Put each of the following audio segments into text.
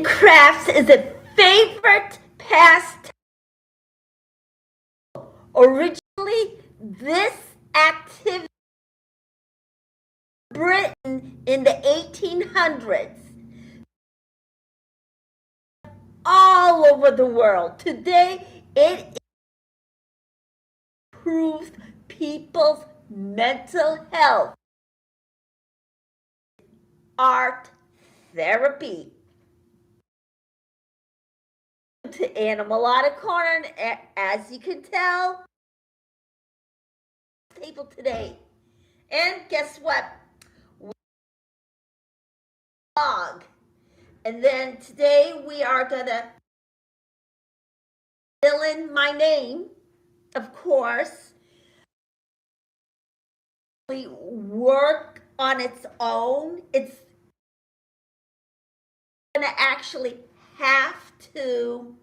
crafts is a favorite pastime. Originally, this activity in Britain in the 1800s, all over the world. Today, it improves people's mental health. Art therapy. To Animalotic Corner, as you can tell, table today. And guess what? Blog. And then today we are gonna fill in my name, of course. We work on its own. It's gonna actually have to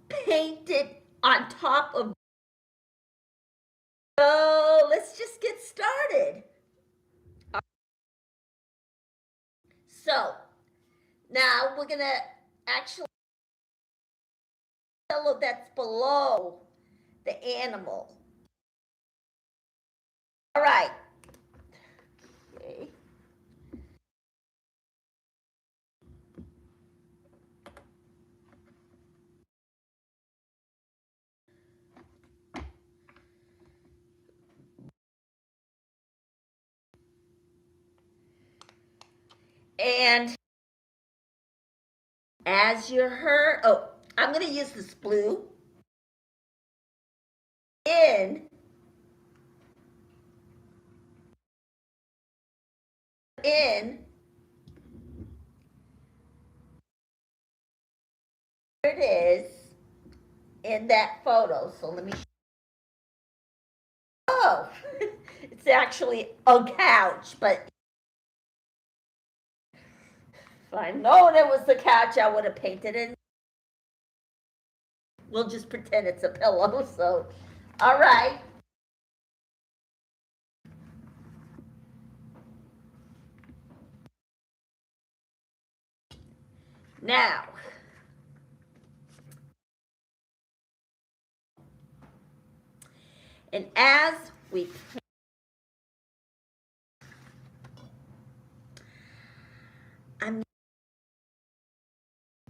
paint it on top of. So let's just get started. So now we're gonna actually pillow that's below the animal. All right. Okay. And as you heard, I'm going to use this blue. In here it is in that photo. So let me. Oh, it's actually a couch, but if I'd known it was the couch, I would have painted it. We'll just pretend it's a pillow. So, all right. Now, and as we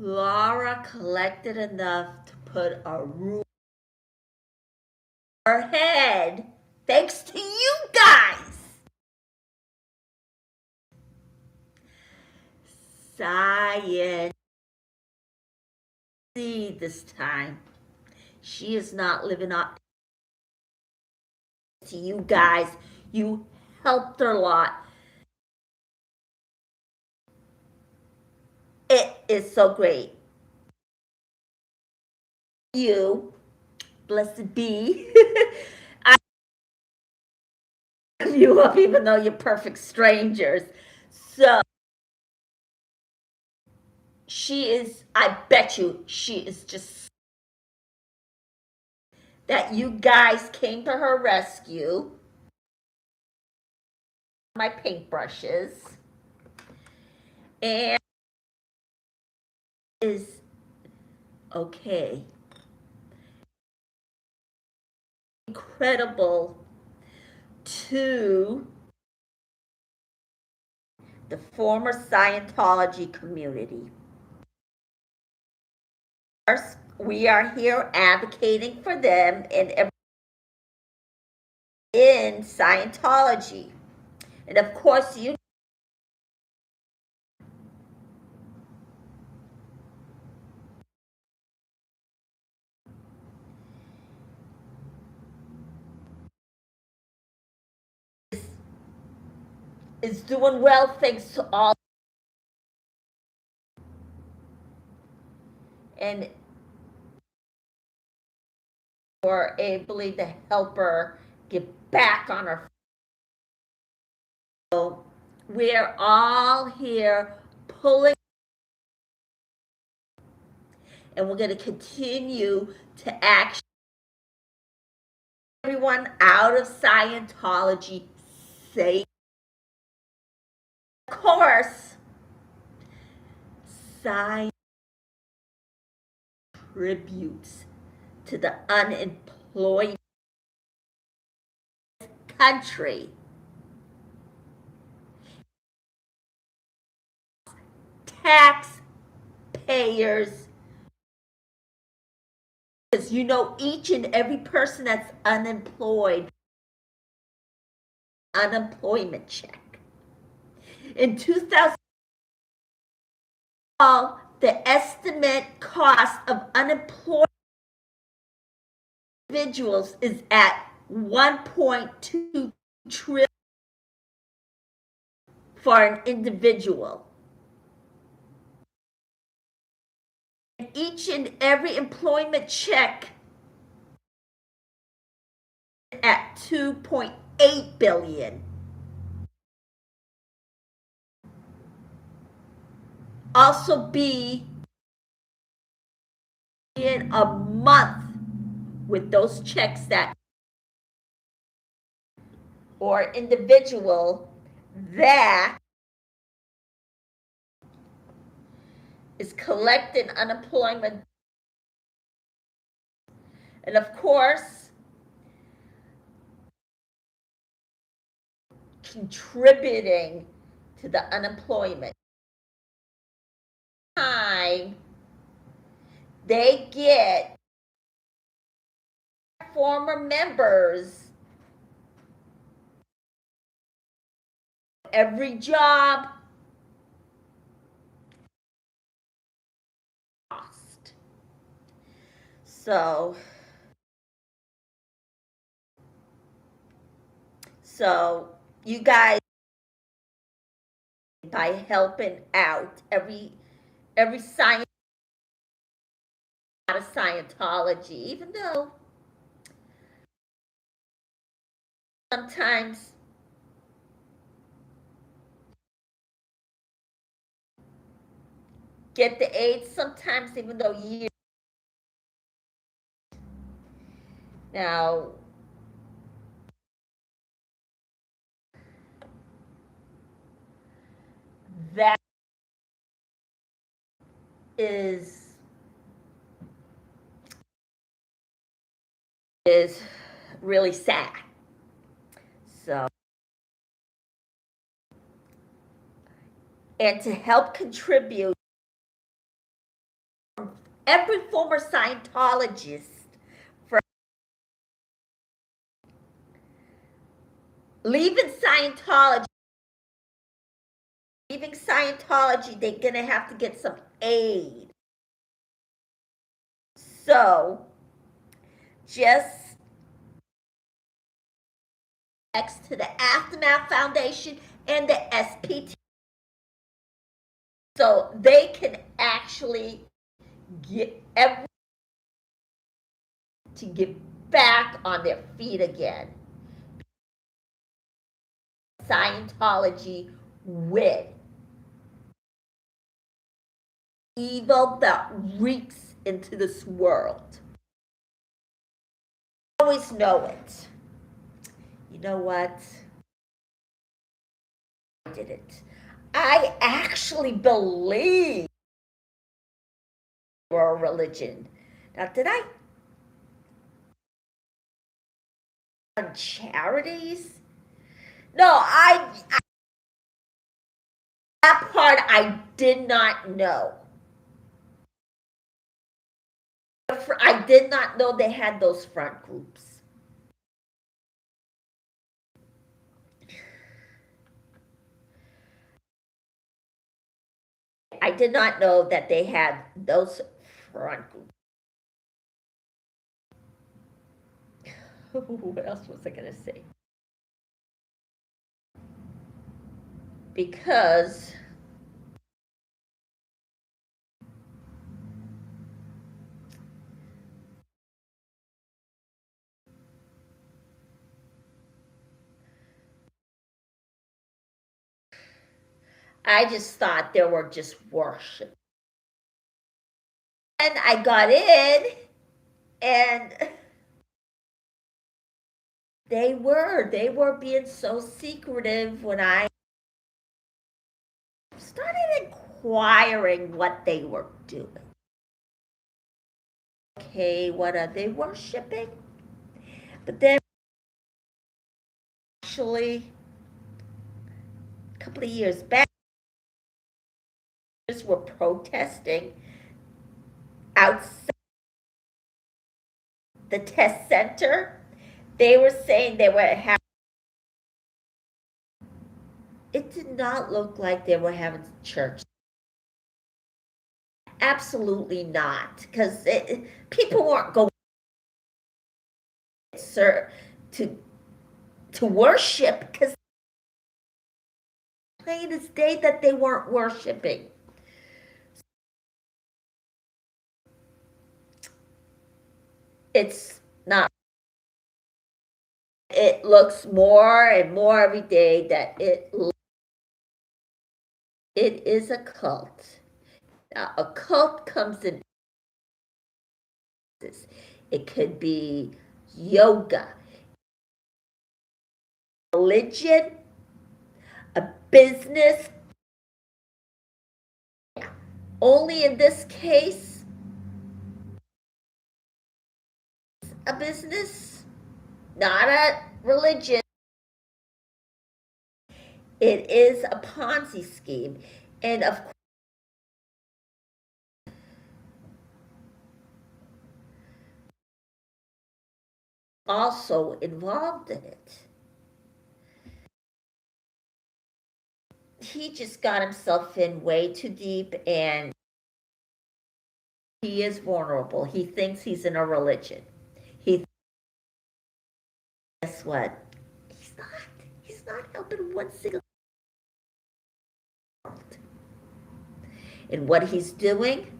Laura collected enough to put a roof on her head, thanks to you guys. Science. See this time. She is not living up to you guys. You helped her a lot. It is so great. You, blessed be. I love you up even though you're perfect strangers. So she is, I bet you, she is just that you guys came to her rescue. My paintbrushes. And is okay. Incredible to the former Scientology community. First, we are here advocating for them and in Scientology. And of course, you is doing well thanks to all. And were able to help her get back on her. So we're all here pulling, and we're going to continue to act everyone out of Scientology safe. Of course, science contributes to the unemployed country. Taxpayers, because each and every person that's unemployed, unemployment check. In 2000, the estimate cost of unemployed individuals is at 1.2 trillion for an individual. And each and every employment check at 2.8 billion. Also be in a month with those checks that or individual that is collecting unemployment. And of course, contributing to the unemployment. Time they get former members, every job cost. So you guys, by helping out every science, not a Scientology, even though sometimes get the AIDS, sometimes even though years. Now, that is really sad. So, and to help contribute, every former Scientologist for leaving Scientology, they're gonna have to get some aid. So, just next to the Aftermath Foundation and the SPT, so they can actually get to get back on their feet again. Scientology with evil that reeks into this world. I always know it. You know what? I did it. I actually believe we're a religion. Now, did I on charities? No, that part I did not know. I did not know they had those front groups. I did not know that they had those front groups. What else was I going to say? Because I just thought they were just worship. And I got in, and they were being so secretive when I requiring what they were doing. Okay, what are they worshiping? But then actually, a couple of years back, were protesting outside the test center. They were saying they were having, it did not look like they were having church. Absolutely not, because people weren't going to worship, because plain as day that they weren't worshiping. It's not. It looks more and more every day that it is a cult. Now, a cult comes in. It could be yoga, religion, a business. Only in this case, a business, not a religion. It is a Ponzi scheme. And of course, also involved in it. He just got himself in way too deep, and he is vulnerable. He thinks he's in a religion. Guess what? He's not helping one single world. And what he's doing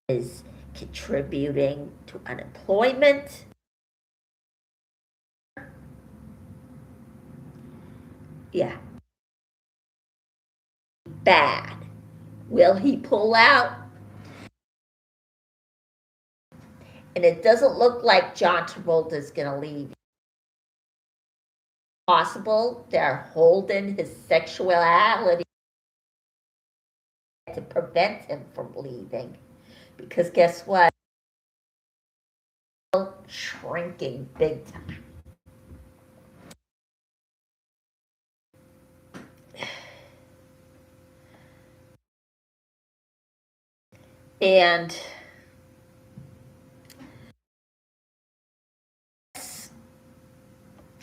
is contributing to unemployment. Yeah. Bad. Will he pull out? And it doesn't look like John Travolta is going to leave. Possible they're holding his sexuality to prevent him from leaving. Because guess what? Shrinking big time. And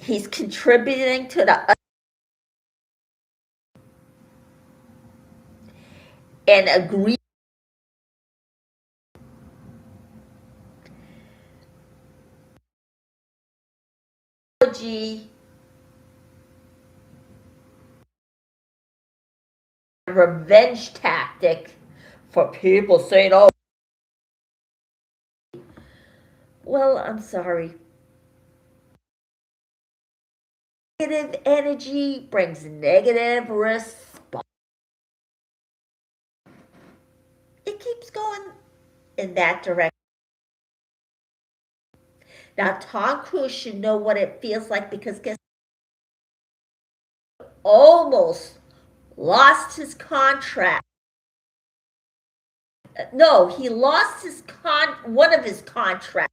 he's contributing to the and agree revenge tactic for people saying, oh, well, I'm sorry. Negative energy brings negative response. It keeps going in that direction. Now, Tom Cruise should know what it feels like, because guess almost lost his contract. No, he lost one of his contracts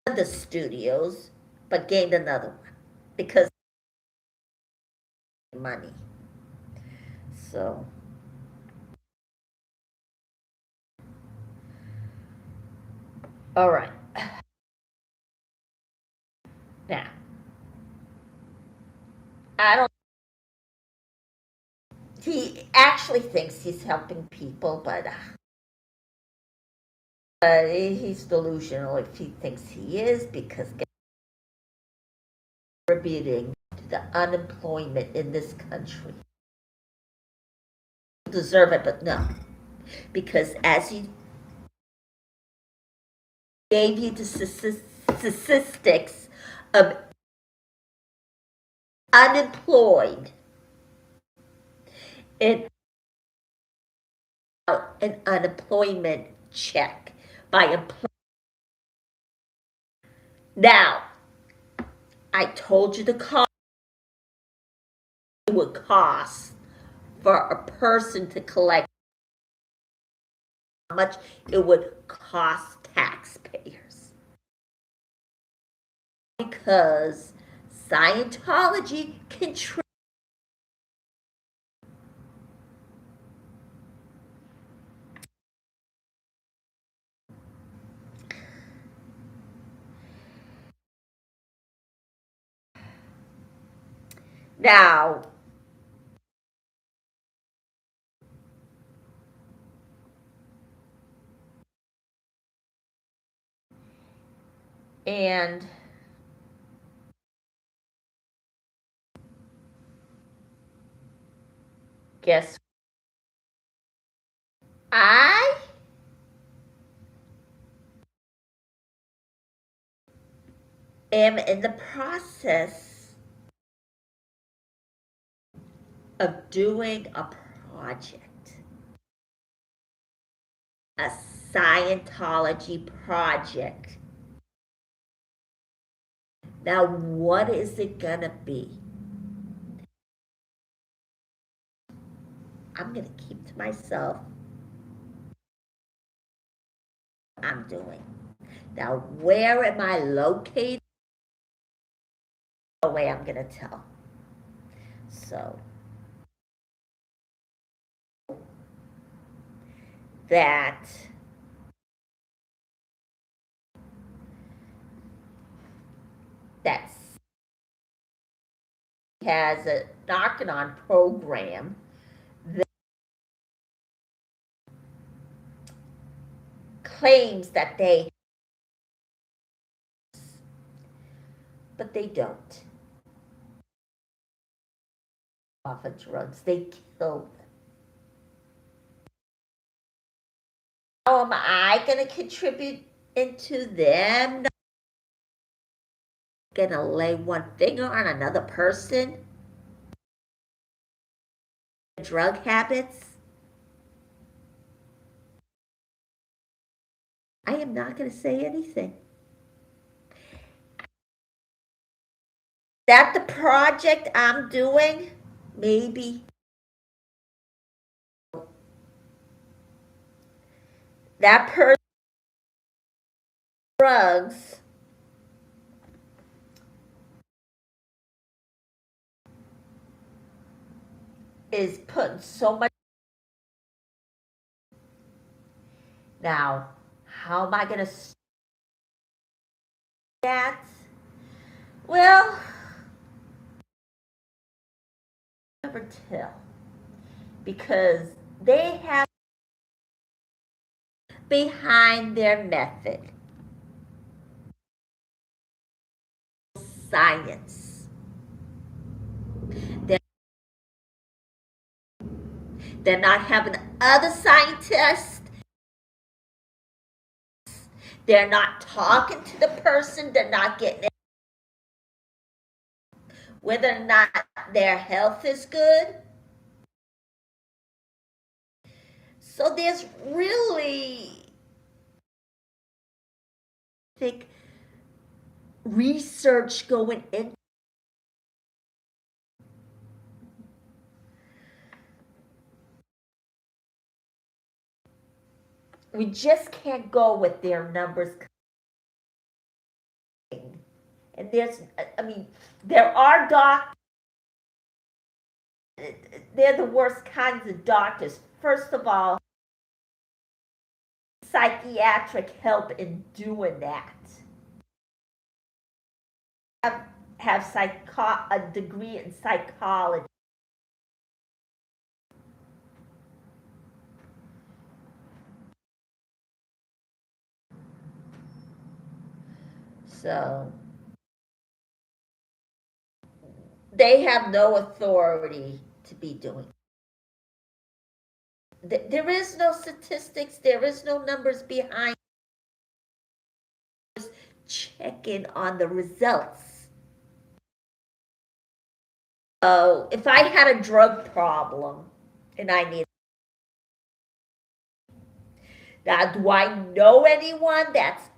at the studios, but gained another one because of money. So, all right. Now, I don't. He actually thinks he's helping people, but he's delusional if he thinks he is, because contributing to the unemployment in this country. Deserve it, but no, because as he gave you the statistics of unemployed, an unemployment check by employer. Now, I told you the cost it would cost for a person to collect how much it would cost taxpayers. Because Scientology contributes. Now, and guess I am in the process of doing a project, a Scientology project. Now, what is it gonna be? I'm gonna keep to myself. I'm doing. Now, where am I located? No way I'm gonna tell. So that has a knock-on program that claims that they, but they don't. Off of drugs, they kill them. How am I going to contribute into them? Going to lay one finger on another person? Drug habits? I am not going to say anything. That the project I'm doing? Maybe. That person drugs is putting so much. Now, how am I going to that? Well, never tell, because they have behind their method science. They're not having other scientists. They're not talking to the person. They're not getting it. Whether or not their health is good. So there's really thick research going in. We just can't go with their numbers. And there are doctors. They're the worst kinds of doctors. First of all, psychiatric help in doing that. Have a degree in psychology. So they have no authority to be doing. There is no statistics. There is no numbers behind. Checking on the results. So if I had a drug problem and I need, now do I know anyone that's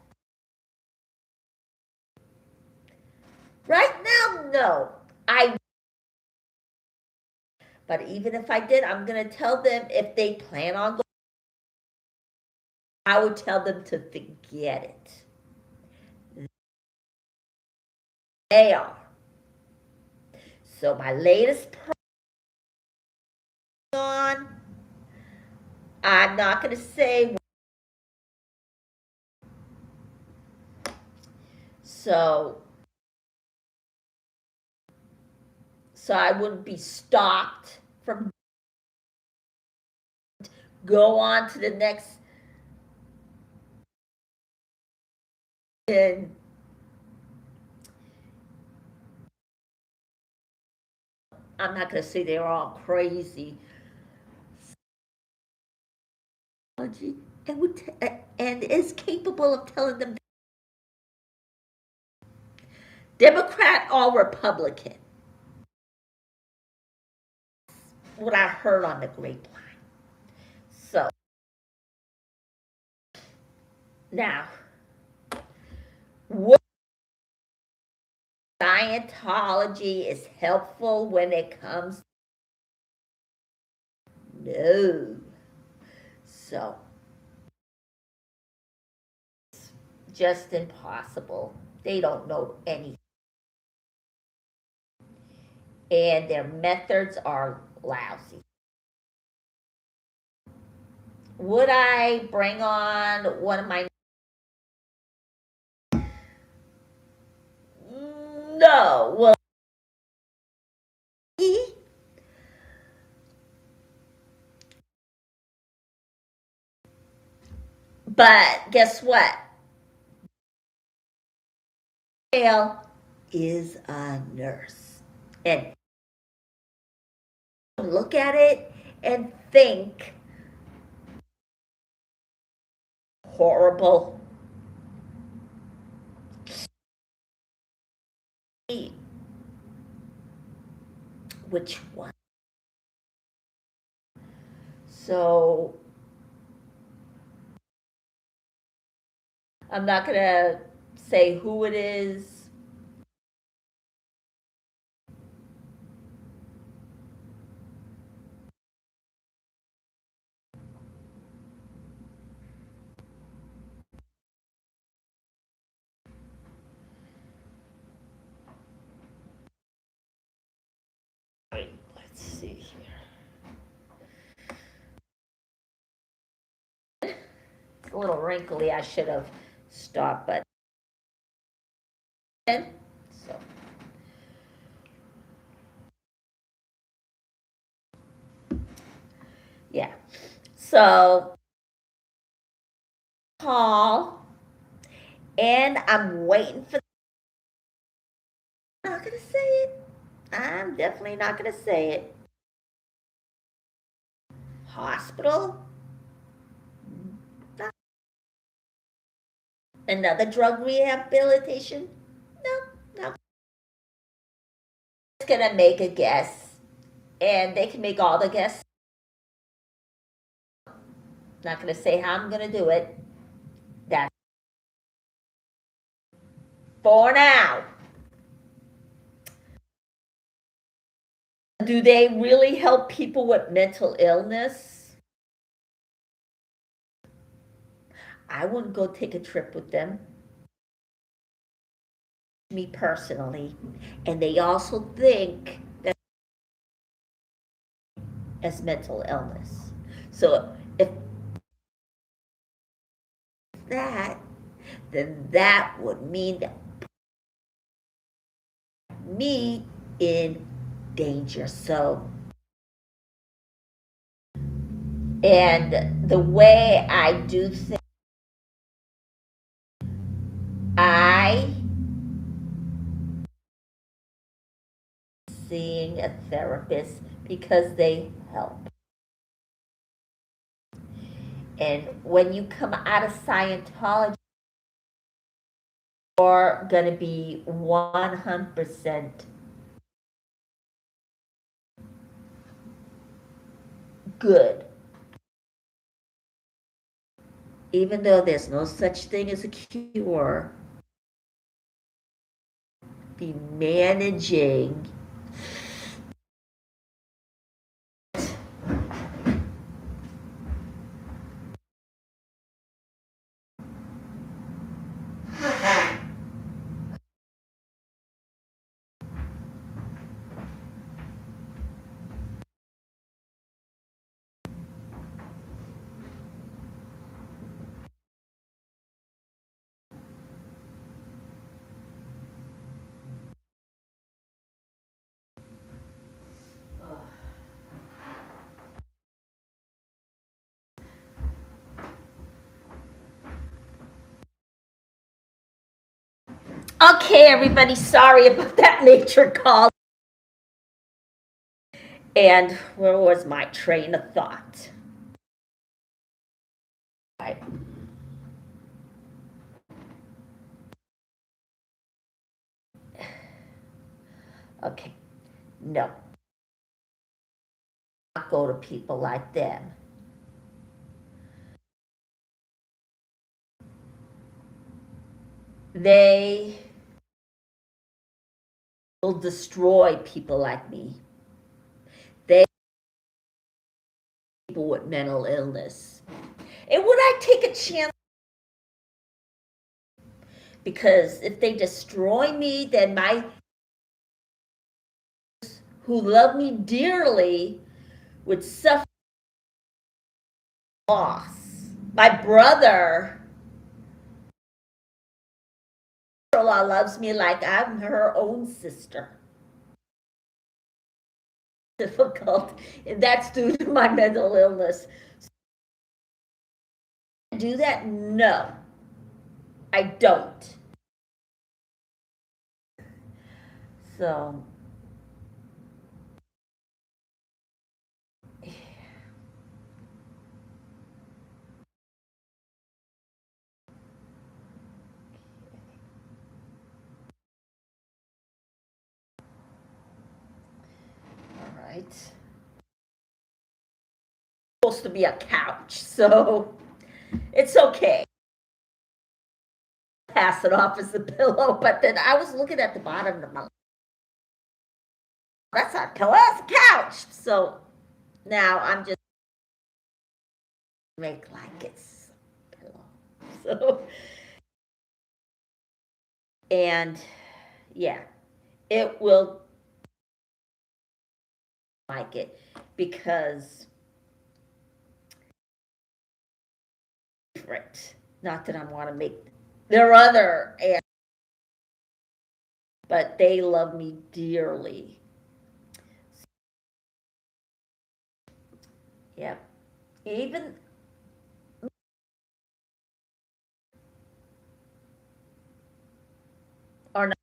right now? No, I. But even if I did, I'm going to tell them if they plan on going, I would tell them to forget it. They are. So my latest on, I'm not going to say. So I wouldn't be stopped from go on to the next. And I'm not going to say they're all crazy. And is capable of telling them Democrat or Republican. What I heard on the grapevine. So now, what Scientology is helpful when it comes? No. So just impossible. They don't know anything. And their methods are lousy. Would I bring on one of my... No. Well, but guess what? Dail is a nurse. And look at it and think horrible. Which one? So I'm not going to say who it is. Let's see here. It's a little wrinkly. I should have stopped, but so yeah. So call, and I'm waiting for. I'm not gonna say it. I'm definitely not gonna say it. Hospital. Another drug rehabilitation. No, no. It's gonna make a guess, and they can make all the guesses. Not gonna say how I'm gonna do it. That's for now. Do they really help people with mental illness? I wouldn't go take a trip with them. Me personally. And they also think that as mental illness. So if that, then that would mean that me in danger. So, and the way I do things, I seeing a therapist because they help. And when you come out of Scientology, you're going to be 100% good. Even though there's no such thing as a cure, be managing Okay, everybody, sorry about that nature call. And where was my train of thought? Right. Okay, no. Not go to people like them. They will destroy people like me. They people with mental illness. And would I take a chance? Because if they destroy me, then my who love me dearly would suffer loss. My brother loves me like I'm her own sister. Difficult, and that's due to my mental illness. Do that? No, I don't. So, all right. Supposed to be a couch, so it's okay. Pass it off as a pillow, but then I was looking at the bottom of my. That's not a pillow, that's a couch. So now I'm just make like it's a pillow. So, and yeah, it will like it because different. Not that I want to make their other, but they love me dearly. Yep. Even or not.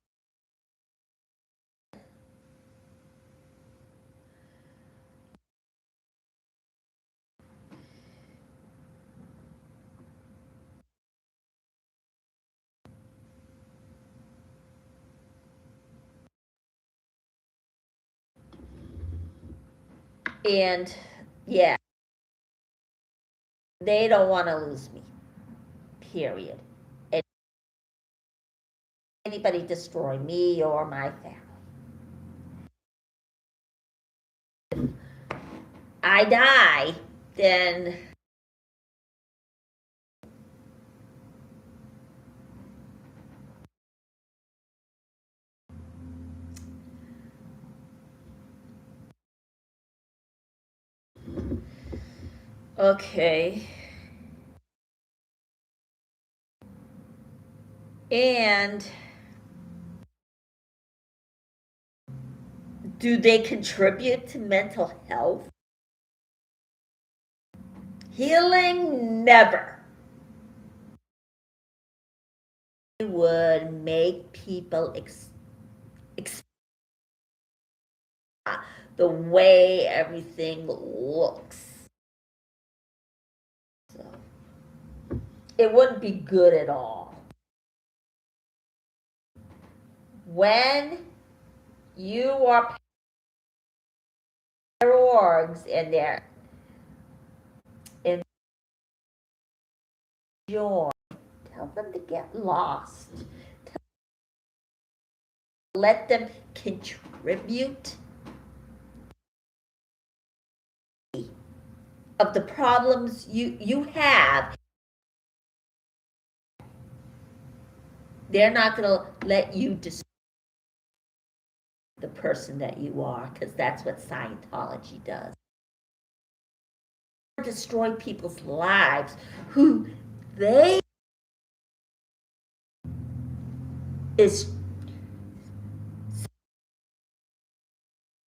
And yeah, they don't want to lose me. Period. And anybody destroy me or my family. I die, then okay. And do they contribute to mental health? Healing, never. It would make people the way everything looks. So it wouldn't be good at all. When you are their orgs and they're in joy, tell them to get lost. Let them contribute of the problems you have. They're not going to let you destroy the person that you are, because that's what Scientology does. Destroy people's lives who they is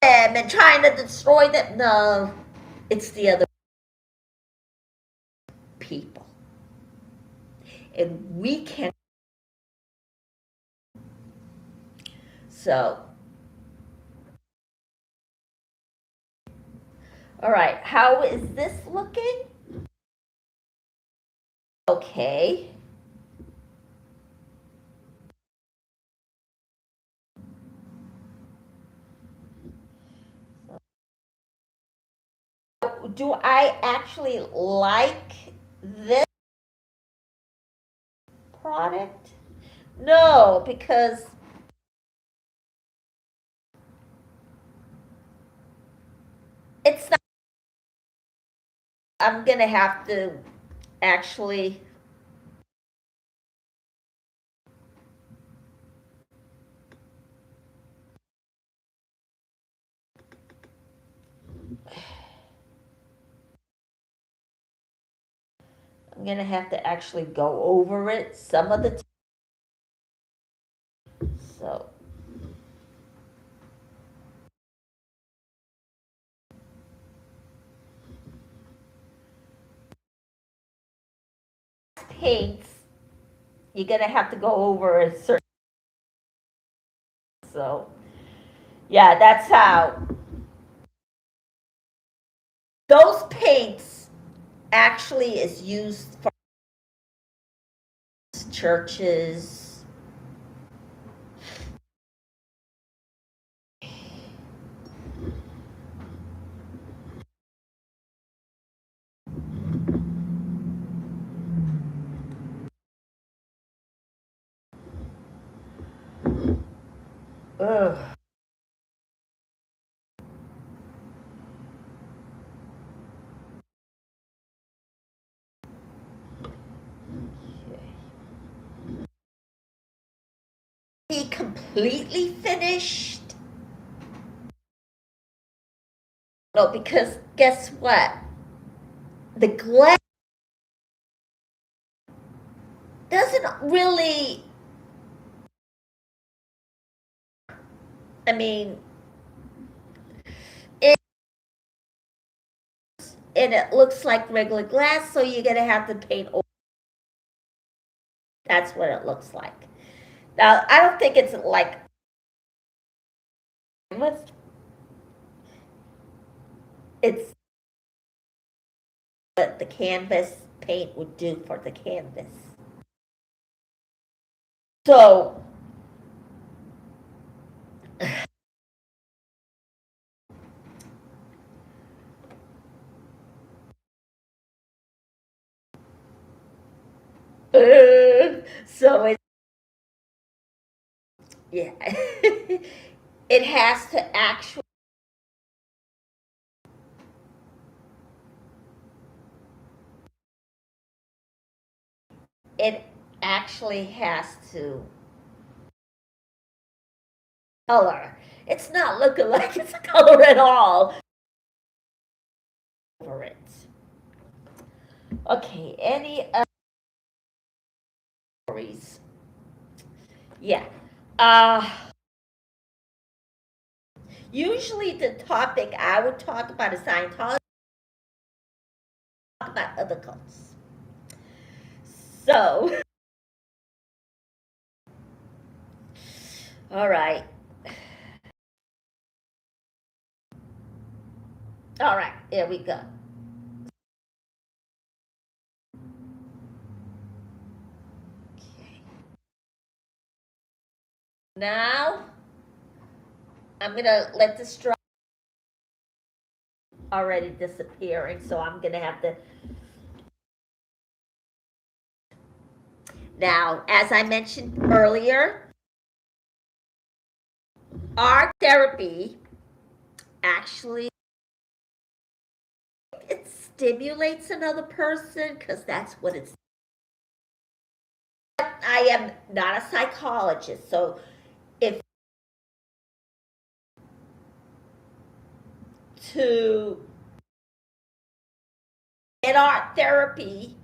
them and trying to destroy them. No, it's the other people. And we can So, all right, how is this looking? Okay. Do I actually like this product? No, because it's not. I'm gonna have to actually. I'm gonna have to actually go over it some of the time. So, paints, you're gonna have to go over a certain. So, yeah, that's how. Those paints actually is used for churches. Ugh. Be completely finished. No, because guess what? The glass doesn't really. I mean, it and it looks like regular glass, so you're gonna have to paint over. That's what it looks like. Now, I don't think it's like it's what the canvas paint would do for the canvas. So, so it, yeah, it has to actually. It actually has to color. It's not looking like it's a color at all. Over it. Okay, any stories? Yeah. Uh, Usually the topic I would talk about is Scientology, talk about other cults. So, all right. All right, there we go. Okay. Now, I'm going to let the straw already disappearing, so I'm going to have to. Now, as I mentioned earlier, our therapy actually it stimulates another person because that's what it's. I am not a psychologist, so if to get our therapy,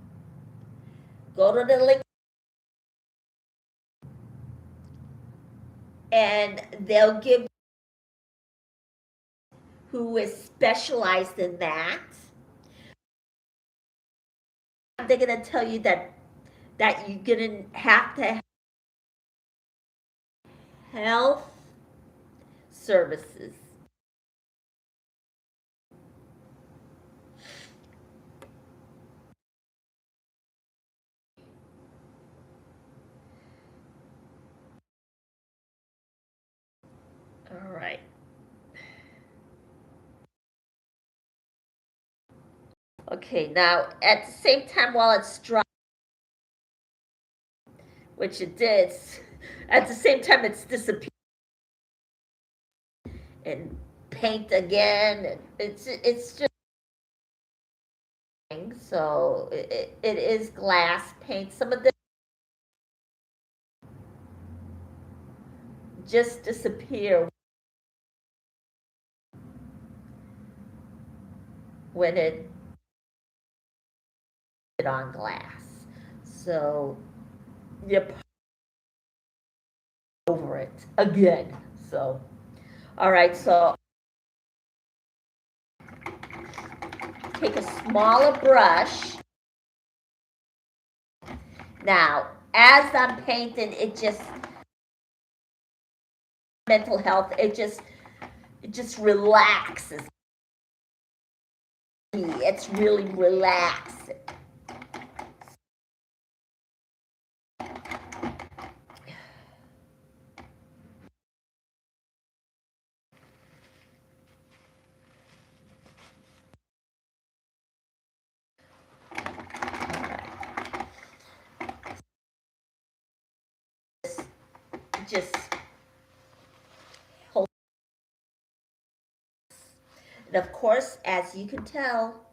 go to the link and they'll give who is specialized in that. They're gonna tell you that you're gonna have to have health services. All right. Okay, now at the same time while it's dry, which it did, at the same time it's disappeared and paint again. It's just, so it is glass paint. Some of this just disappear when it on glass. So you over it again. So all right, so take a smaller brush. Now, as I'm painting, it just mental health, it just relaxes. It's really relaxing. Just hold. And of course, as you can tell,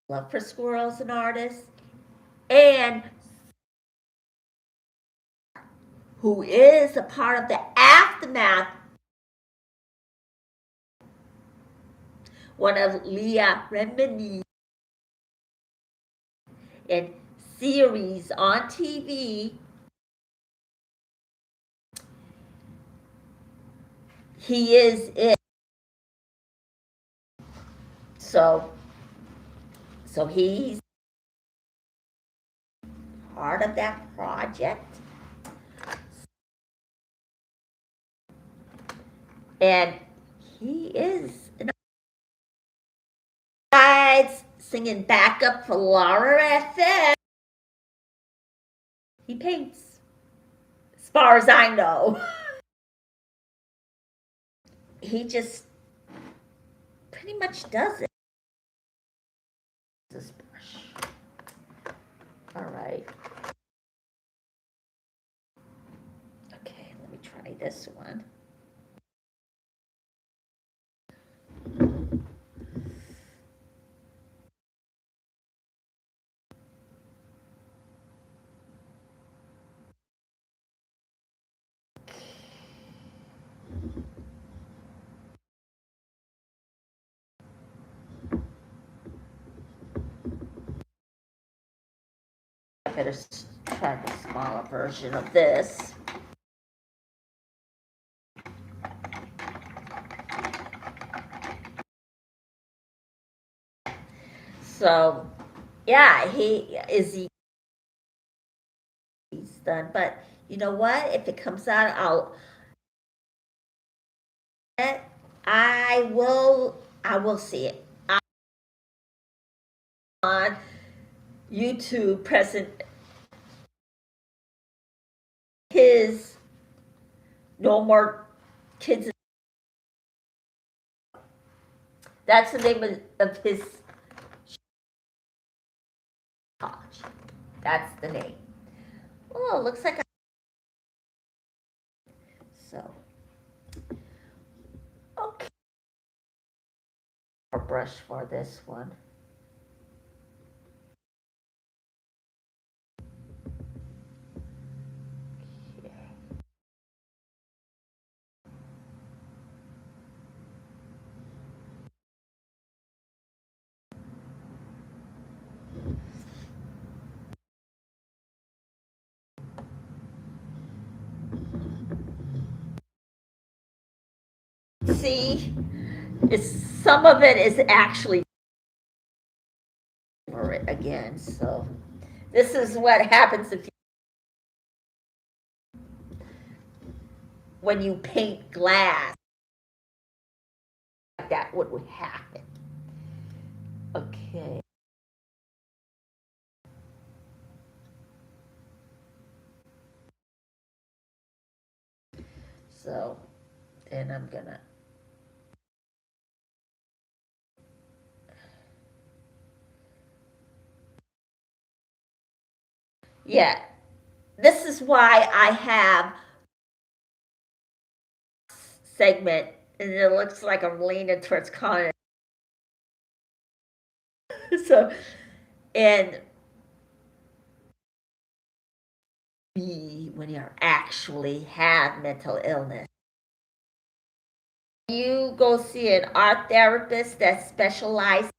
love for squirrels and artists, and who is a part of the aftermath, one of Leah Remini's in series on TV. He is it. So he's part of that project. And he is singing backup for Laura FM. He paints, as far as I know. He just pretty much does it. This brush. All right. Okay, let me try this one. I better try the smaller version of this. So, yeah, he's done. But you know what? If it comes out, I will see it on YouTube. Present his No More Kids. That's the name of his college. That's the name. Oh, it looks like so. Okay. A brush for this one. See, some of it is actually over it again. So this is what happens if you when you paint glass, that would happen. Okay. So then I'm gonna, yeah, this is why I have segment, and it looks like I'm leaning towards Connor. So, and when you actually have mental illness, you go see an art therapist that specializes,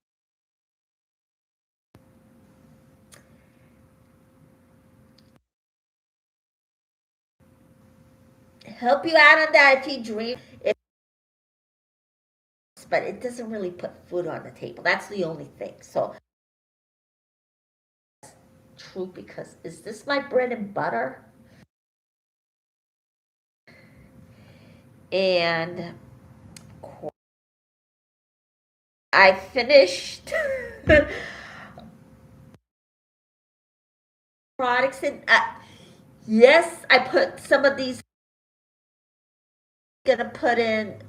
help you out on that if you dream, but it doesn't really put food on the table. That's the only thing. So true, because is this my bread and butter? And I finished products in. Yes, I put some of these. Gonna put in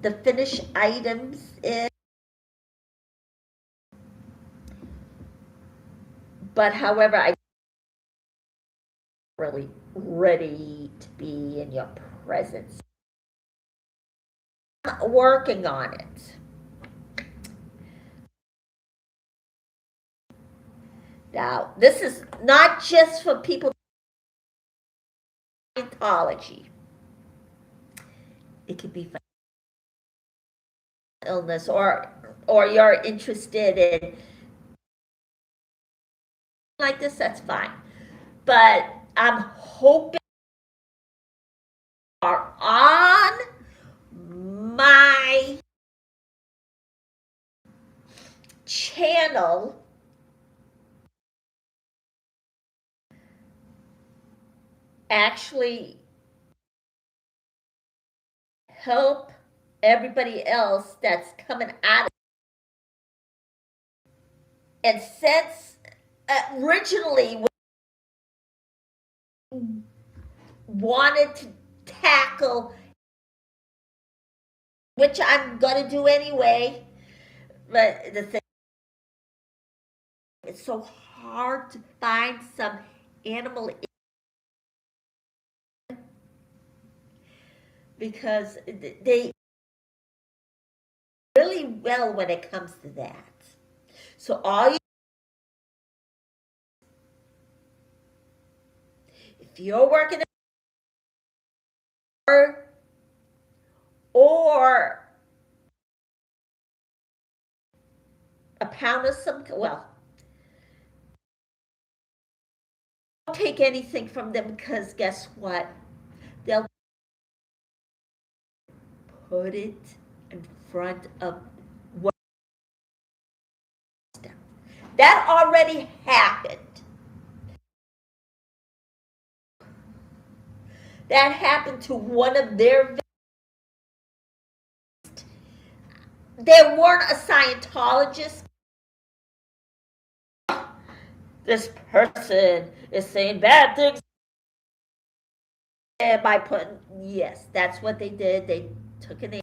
the finished items in, but however, I really ready to be in your presence. I'm working on it. Now, this is not just for people with Scientology. It could be for illness, or you're interested in like this, that's fine. But I'm hoping you are on my channel actually help everybody else that's coming out of it. And since originally wanted to tackle, which I'm gonna do anyway, but the thing, it's so hard to find some animal, because they really well when it comes to that. So all you, if you're working or a pound of some, well, don't take anything from them, because guess what? They'll put it in front of what that already happened. That happened to one of their. They weren't a Scientologist. This person is saying bad things. And by putting, yes, that's what they did. They took an in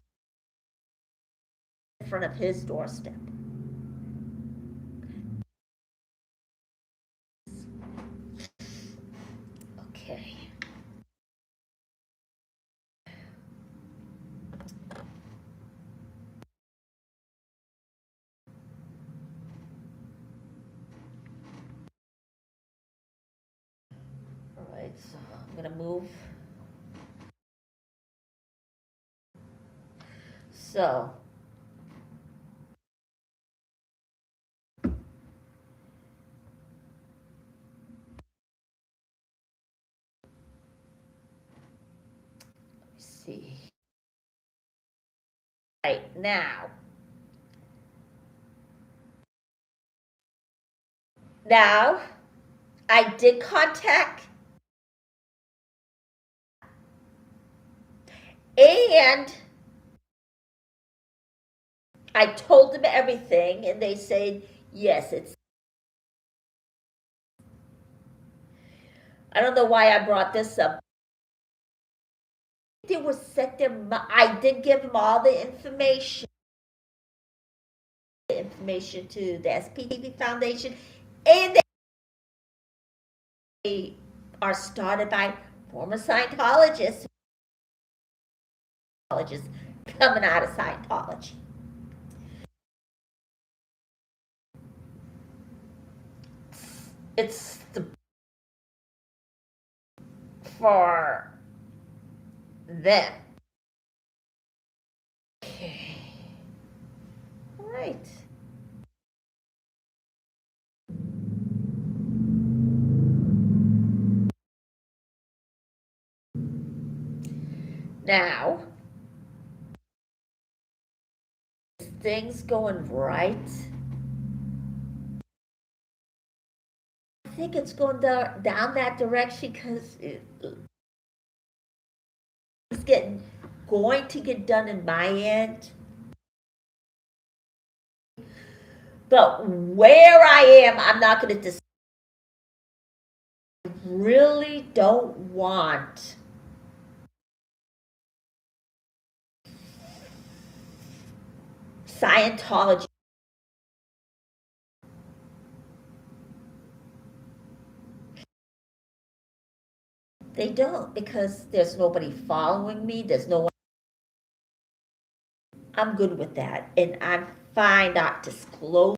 front of his doorstep. Okay. All right, so I'm going to move. So, let's see. Right now. Now, I did contact, And I told them everything, and they said, yes, it's. I don't know why I brought this up. They were set their. I did give them all the information. Information to the SPTV Foundation, and they are started by former Scientologists coming out of Scientology. It's the for them. Okay. All right. Now, things going right. I think it's going down that direction because it's going to get done in my end. But where I am, I'm not going to decide. I really don't want Scientology. They don't, because there's nobody following me. There's no one. I'm good with that, and I'm fine not disclosing.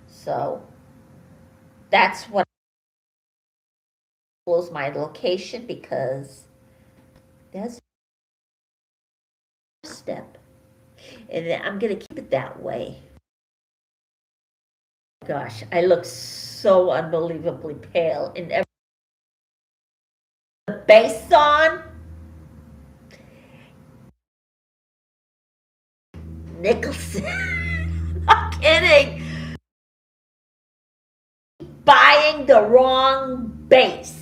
So that's what was my location, because that's a step, and I'm gonna keep it that way. Gosh, I look so unbelievably pale, and the base on Nicholson. I'm kidding. Buying the wrong base.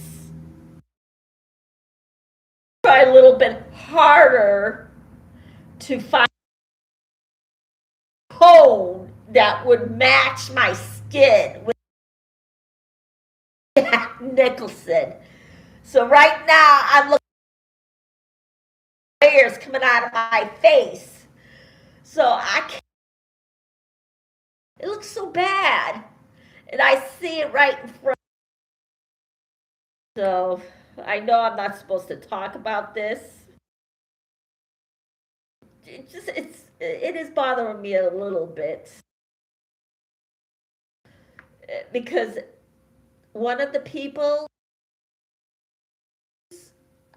Try a little bit harder to find a tone that would match my skin with Nicholson. So right now I'm looking at layers coming out of my face. So I can't, it looks so bad. And I see it right in front. So I know I'm not supposed to talk about this. It is bothering me a little bit. Because one of the people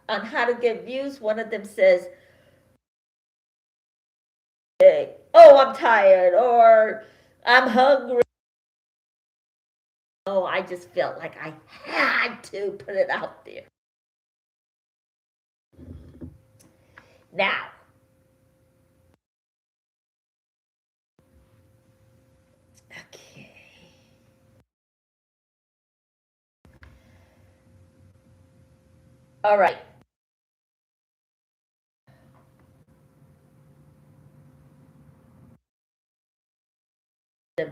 on how to get views, one of them says, oh, I'm tired, or I'm hungry. Oh, I just felt like I had to put it out there. Now, okay. All right.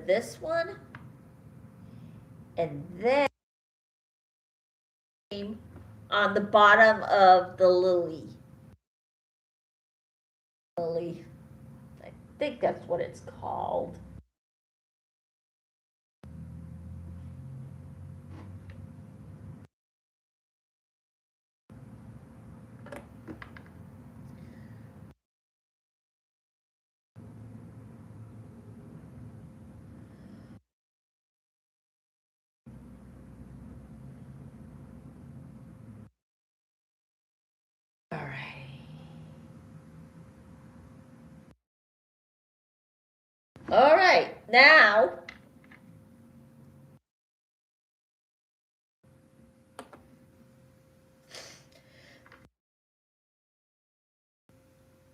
This one, and then on the bottom of the lily. Lily. I think that's what it's called. All right. All right. Now,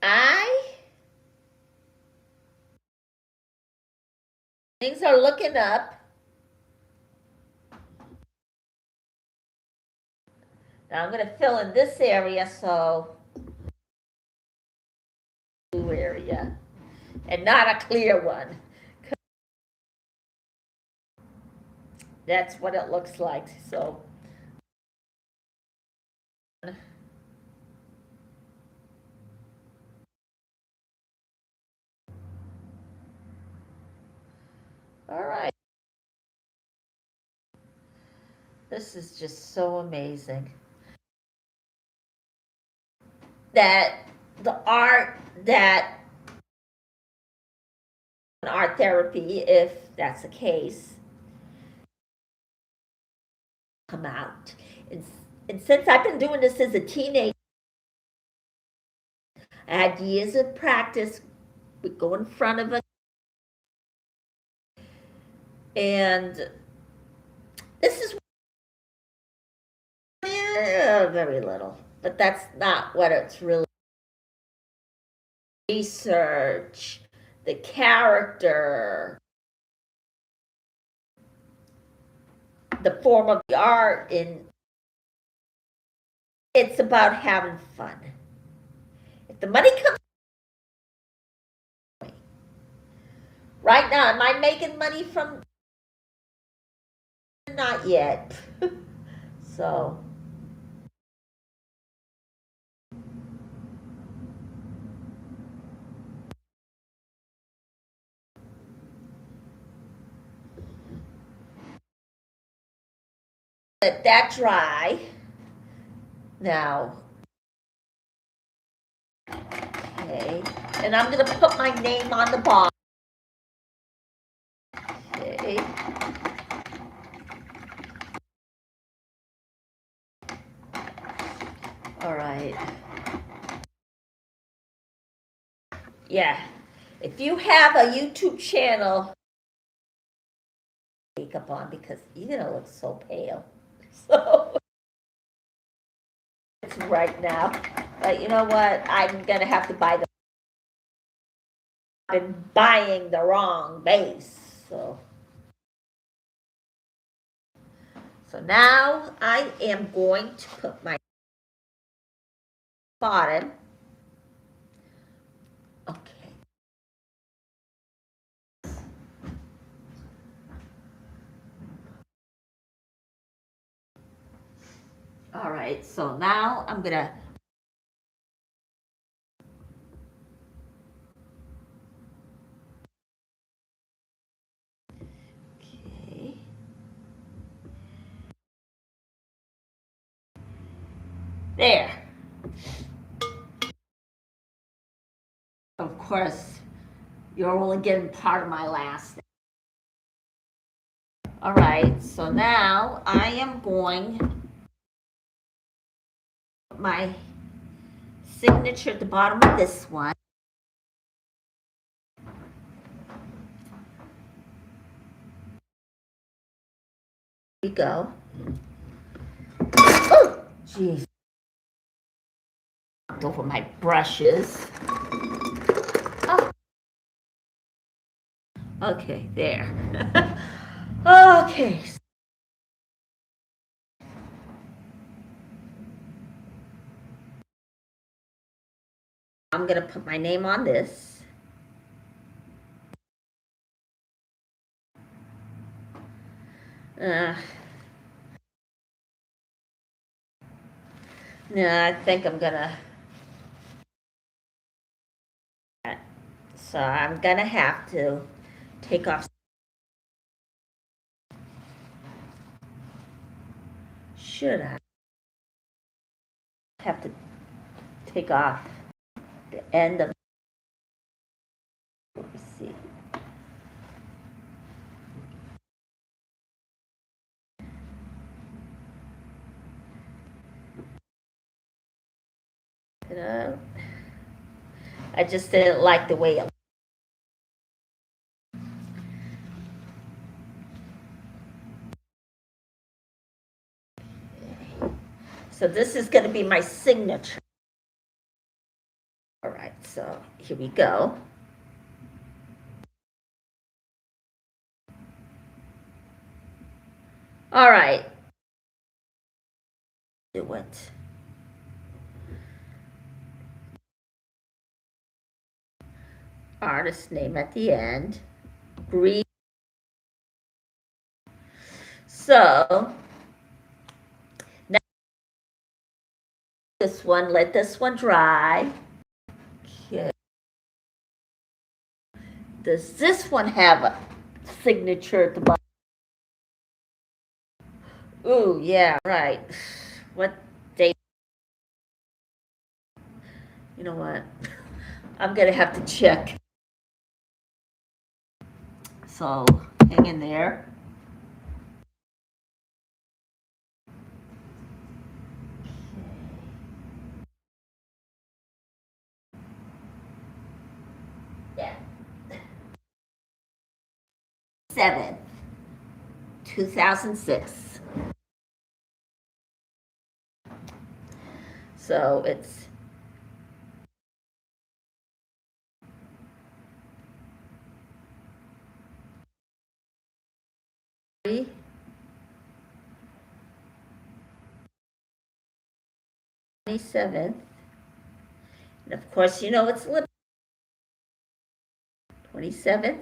I Things are looking up. Now I'm going to fill in this area, so blue area, and not a clear one. That's what it looks like. So all right. This is just so amazing. That the art that art therapy, if that's the case, come out. And since I've been doing this as a teenager, I had years of practice. We go in front of a, and this is very little, but that's not what it's really. Research, the character, the form of the art, and it's about having fun. If the money comes right now, am I making money from? Not yet. So let that dry. Now, okay, and I'm going to put my name on the bottom. Okay. All right. Yeah. If you have a YouTube channel, makeup on because you're going to look so pale. So it's right now. But you know what? I'm going to have to buy the. I've been buying the wrong base. So now I am going to put my bottom. Okay. All right, so now I'm gonna okay. There. Of course, you're only getting part of my last name. All right, so now I am going my signature at the bottom of this one. Here we go. Oh, jeez. Over my brushes. Oh. Okay, there. Okay. I'm gonna put my name on this. No, I think I'm gonna. So I'm gonna have to take off. Should I have to take off the end of? Let me see. You know, I just didn't like the way it. So this is going to be my signature. All right, so here we go. All right. Do it. Artist name at the end. Breathe. So now this one, let this one dry. Okay. Does this one have a signature at the bottom? Ooh, yeah, right. What date? You know what? I'm gonna have to check. So hang in there. Yeah. 7th, 2006. So it's February 27th. And of course, you know it's 27th.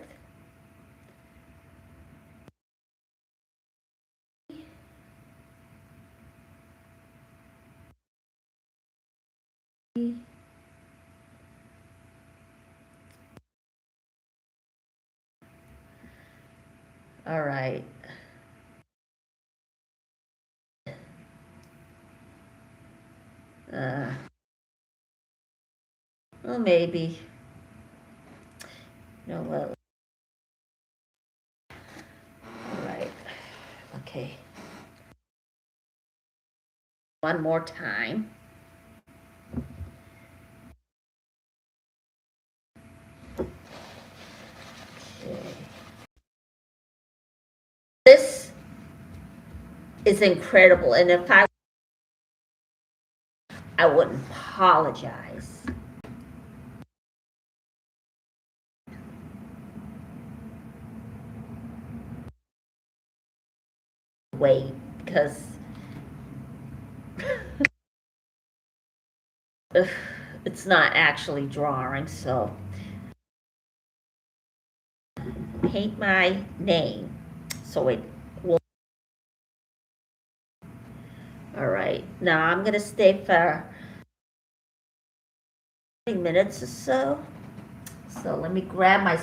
All right. Well, maybe. You know what? All right. Okay. One more time. Okay. This is incredible, and if I wouldn't apologize. Wait, because it's not actually drawing, so paint my name so it will. All right, now I'm going to stay for 20 minutes or so. So let me grab my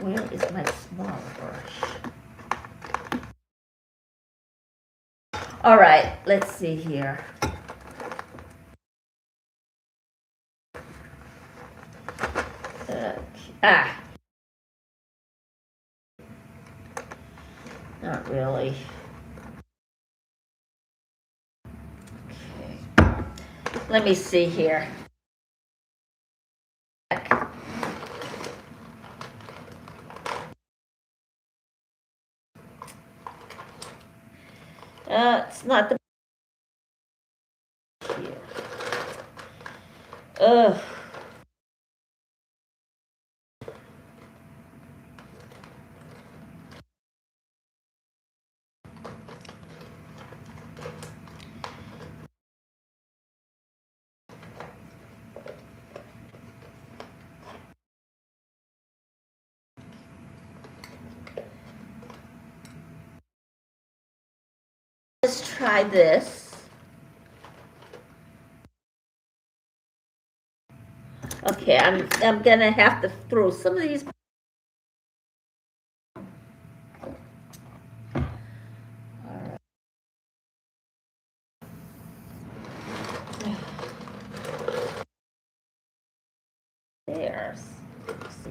where is my small brush? All right, let's see here. Not really. Okay. Let me see here. It's not the here. Ugh. Let's try this. Okay, I'm gonna have to throw some of these. There's. Let's see.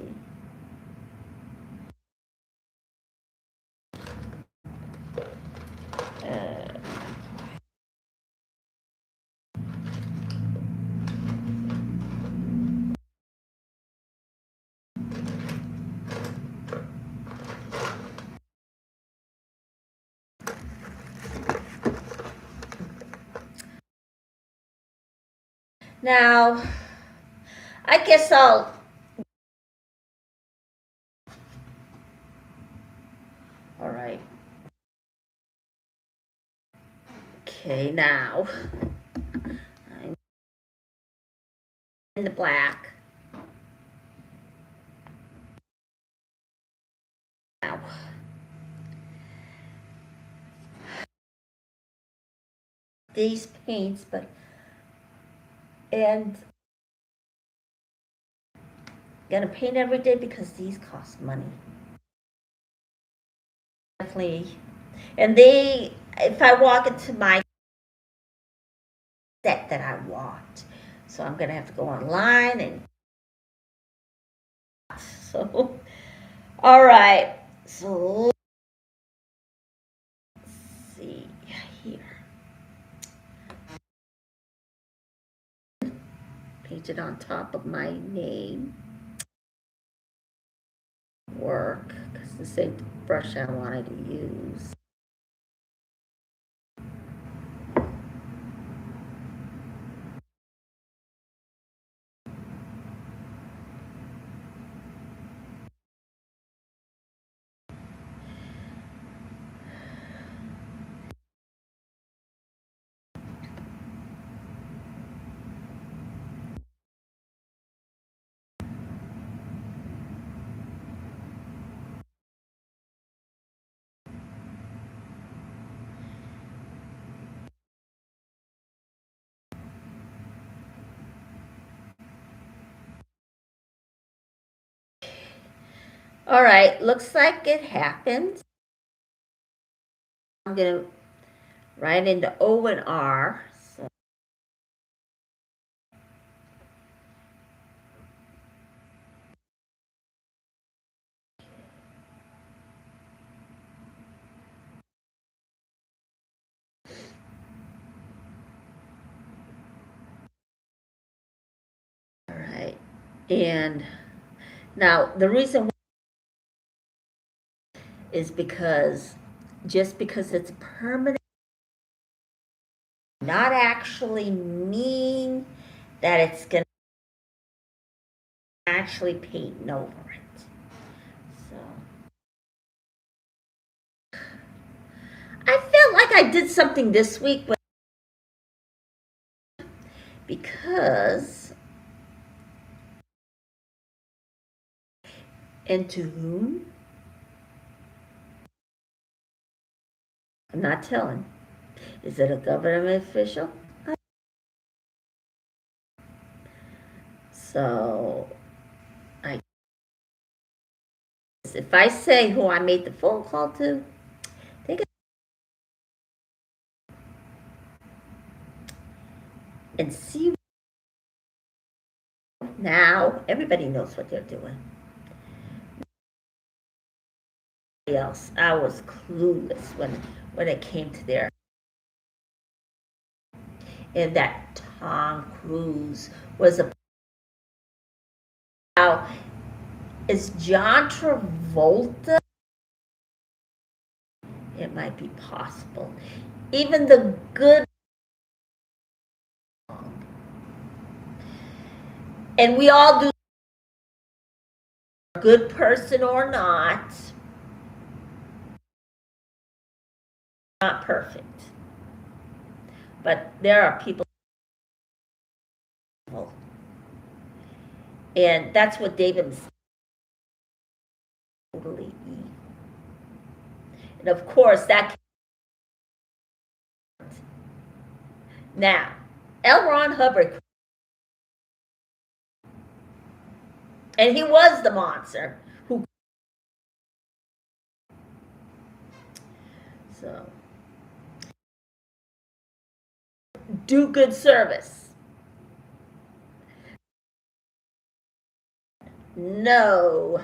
Now, I guess I'll... All right. Okay, now I'm in the black. Now, these paints, and gonna paint every day because these cost money. Definitely. And if I walk into my set that I want, so I'm gonna have to go online and so. All right. So let's see here. Paint it on top of my name. Work, because this ain't the brush I wanted to use. All right, looks like it happened. I'm gonna write into O and R. So. All right, and now the reason is because just because it's permanent, not actually mean that it's gonna actually paint over it. So I felt like I did something this week because, and to whom? I'm not telling. Is it a government official? So if I say who I made the phone call to, they can and see. Now everybody knows what they're doing. Else, I was clueless when it came to their, and that Tom Cruise was a. Now, is John Travolta? It might be possible. Even the good, and we all do, a good person or not perfect. But there are people, and that's what David was totally. And of course, that. Now, L. Ron Hubbard, and he was the monster who. So, do good service. No,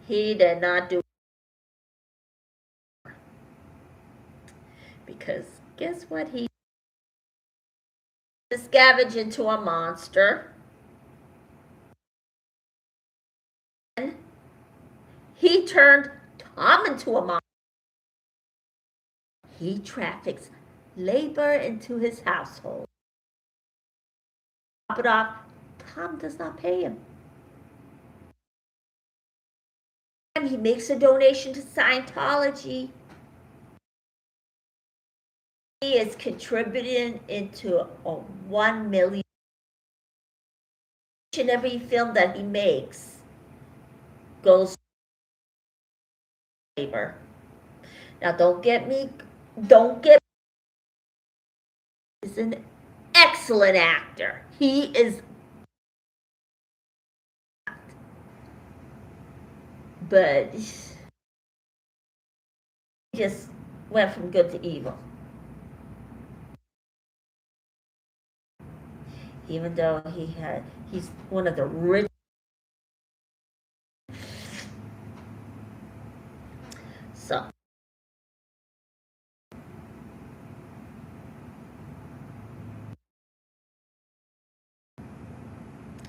he did not do. Because guess what? He scavenged into a monster. He turned Tom into a monster. He traffics labor into his household. it off. Tom does not pay him. He makes a donation to Scientology. He is contributing into a 1 million. Each and every film that he makes goes to favor. Now, don't get me. He's an excellent actor. He is, but he just went from good to evil. Even though he's one of the richest. So.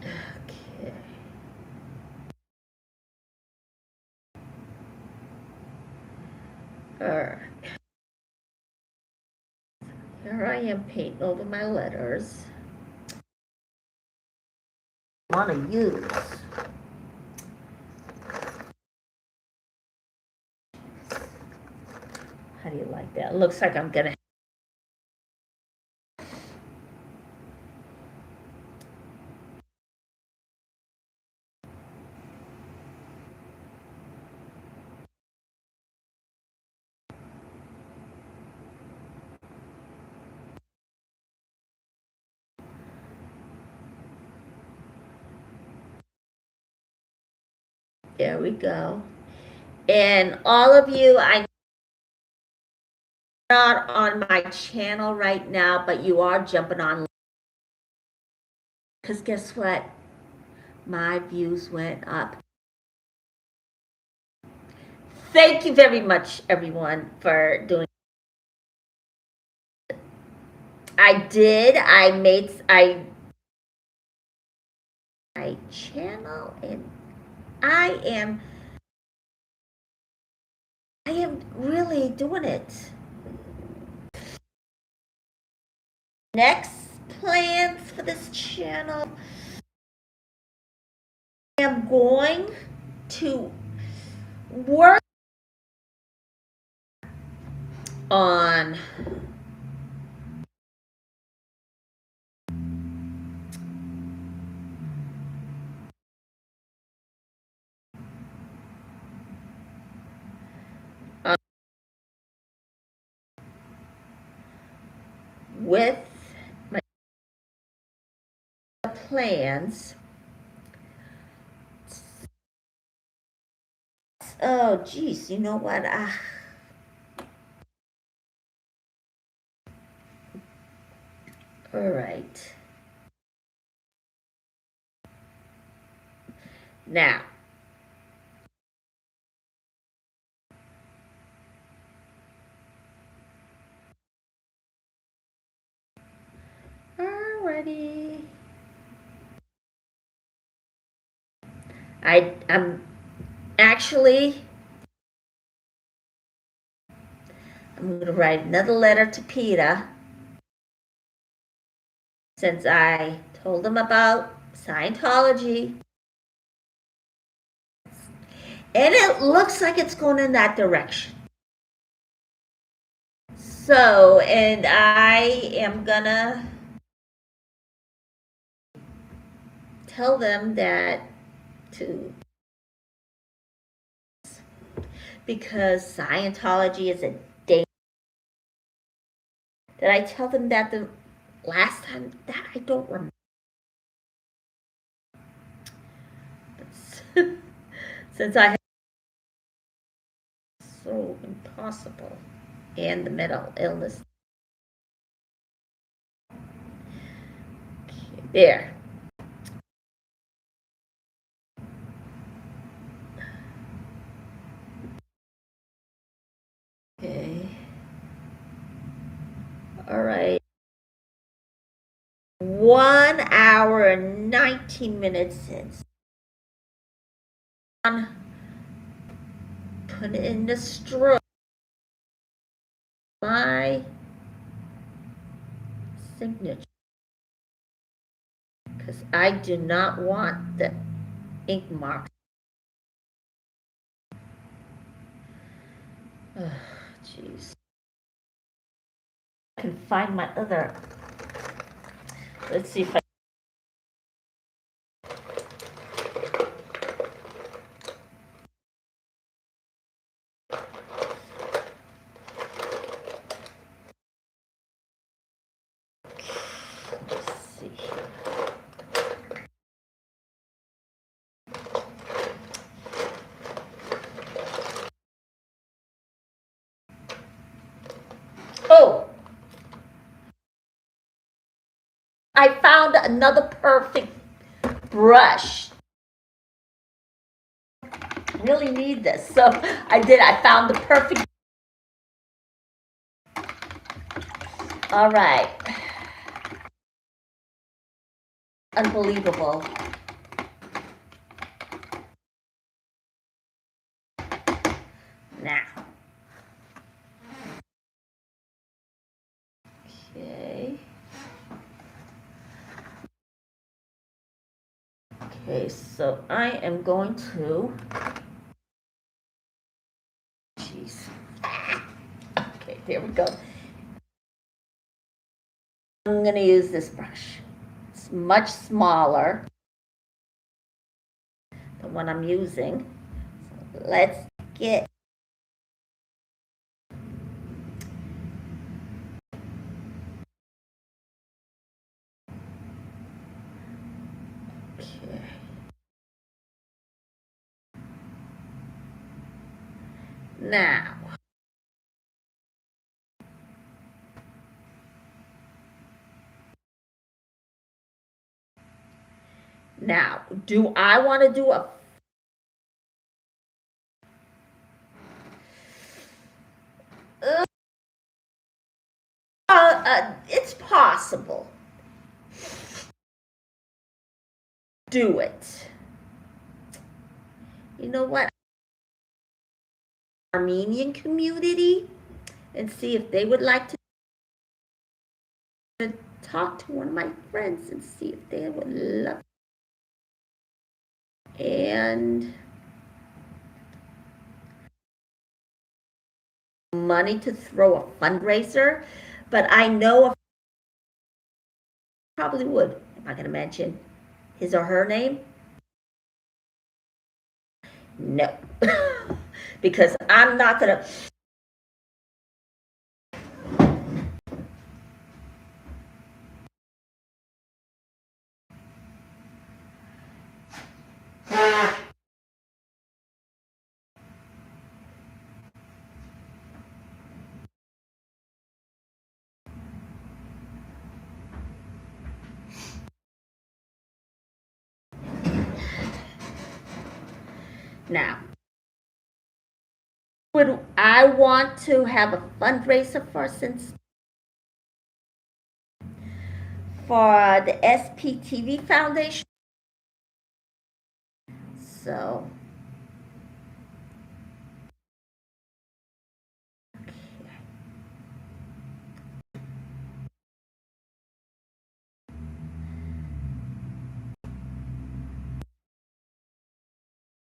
Okay. All right. Here I am painting over my letters. I want to use how do you like that? It looks like I'm gonna. There we go. And all of you, I'm not on my channel right now, but you are jumping on. Because guess what? My views went up. Thank you very much, everyone, for doing it. I did. I made my channel, and I am really doing it. Next plans for this channel, I am going to work on with my plans. Oh, geez, you know what? All right. Now, alrighty. I'm actually, I'm going to write another letter to Peter, since I told him about Scientology. And it looks like it's going in that direction. So, and I am gonna tell them that because Scientology is a danger. Did I tell them that the last time? That I don't remember. Since I have so impossible and the mental illness. Okay, there. Okay. All right. 1 hour and 19 minutes since. Put in the stroke. My signature. because I do not want the ink mark. Oh, jeez. I can find my other. Let's see if I. Let's see here. Oh, I found another perfect brush. I really need this, so I did. I found the perfect. All right. Unbelievable. Now. Okay. Okay, so I am going to. Jeez. Okay, there we go. I'm going to use this brush. It's much smaller than what I'm using. So let's get. Okay. Now. Now, do I want to do a it's possible. Do it. You know what? Armenian community and see if they would like to talk to one of my friends and see if they would love. And money to throw a fundraiser, but I know probably would. Am I going to mention his or her name? No. Because I'm not going to. Now, would I want to have a fundraiser for the SPTV Foundation? So,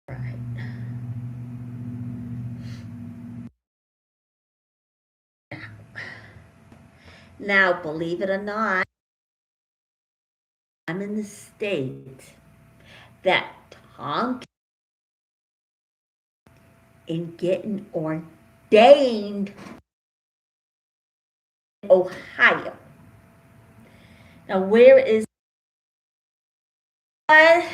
right. Now, believe it or not, I'm in the state that Tom in getting ordained in Ohio. Now, where is I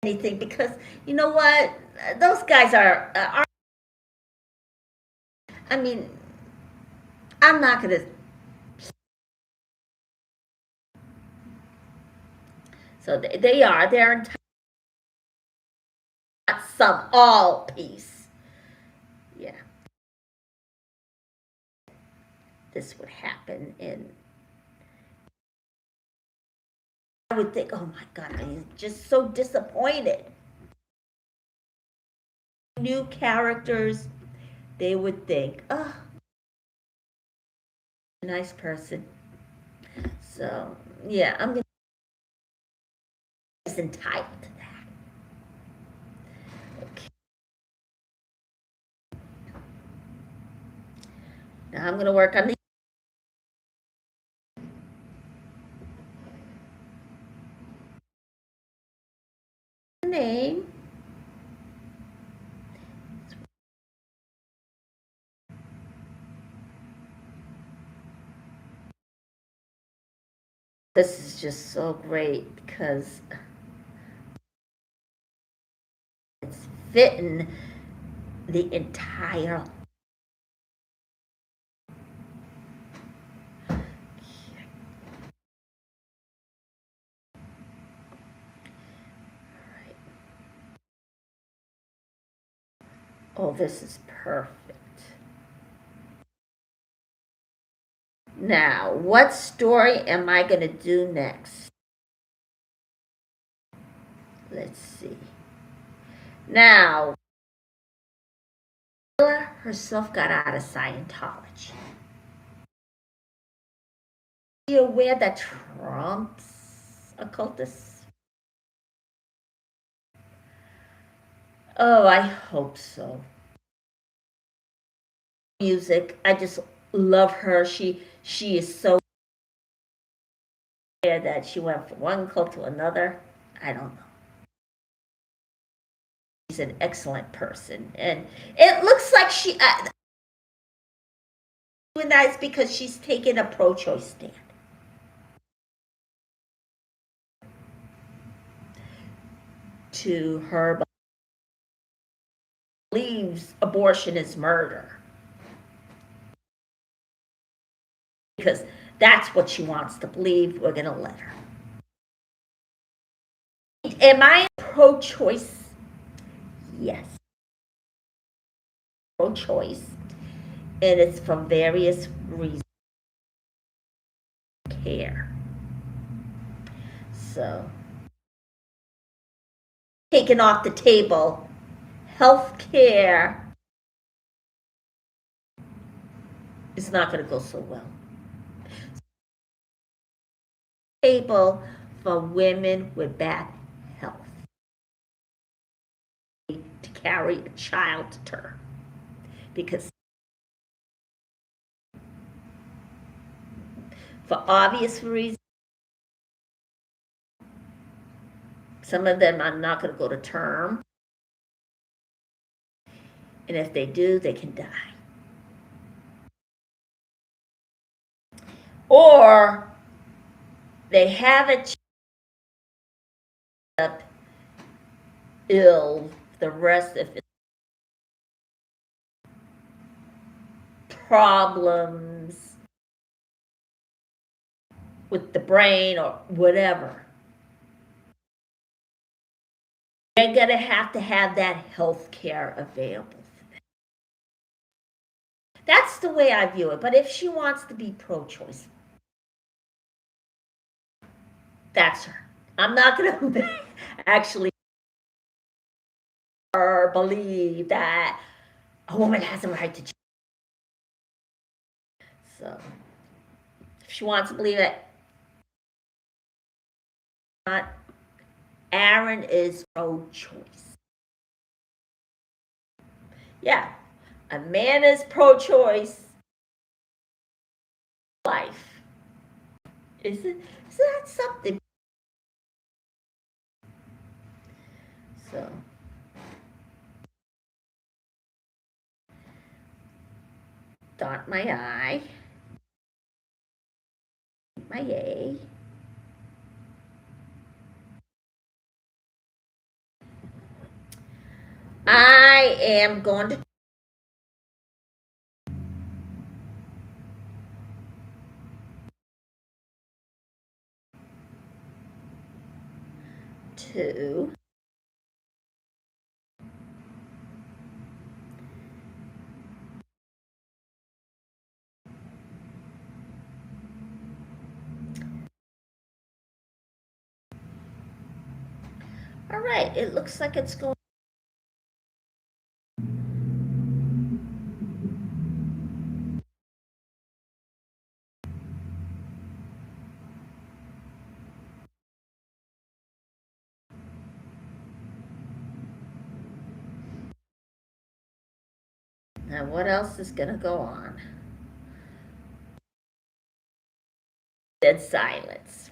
anything because you know what? Those guys are I mean, I'm not going to. So they are. They're entitled some all peace. Yeah. This would happen and I would think, oh my God, I'm just so disappointed. New characters, they would think, oh, a nice person. So, yeah, I'm going to be entitled to that. Okay. Now I'm going to work on the name. This is just so great because it's fitting the entire. Oh, this is perfect. Now, what story am I going to do next? Let's see. Now, Ella herself got out of Scientology. Are you aware that Trump's occultist? Oh, I hope so. Music, I just love her. She is so clear that she went from one cult to another. I don't know. She's an excellent person, and it looks like she doing that is because she's taken a pro-choice stand. To her believes abortion is murder because that's what she wants to believe. We're going to let her. Am I pro-choice? Yes. Pro-choice. And it's for various reasons. Care. So, taken off the table, health care is not going to go so well. Table for women with bad health to carry a child to term because for obvious reasons, some of them are not going to go to term, and if they do, they can die. Or they have a child ill, the rest of it problems with the brain or whatever. They're going to have that health care available for them. That's the way I view it. But if she wants to be pro-choice, that's her. I'm not going to actually believe that a woman has a right to choose. So, if she wants to believe it, not. Aaron is pro-choice. Yeah, a man is pro-choice. Life. Is that something? So, dot my I, my A. I am going to all right, it looks like it's going Now, what else is going to go on? Dead silence.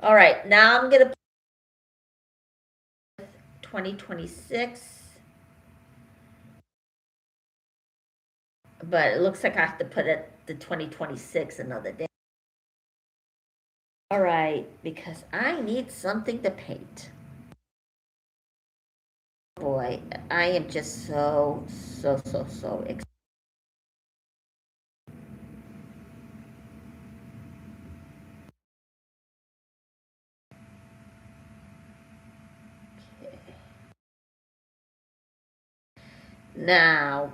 All right, now I'm going to put 2026. But it looks like I have to put it the 2026 another day. All right, because I need something to paint. Boy, I am just so excited. Okay. Now,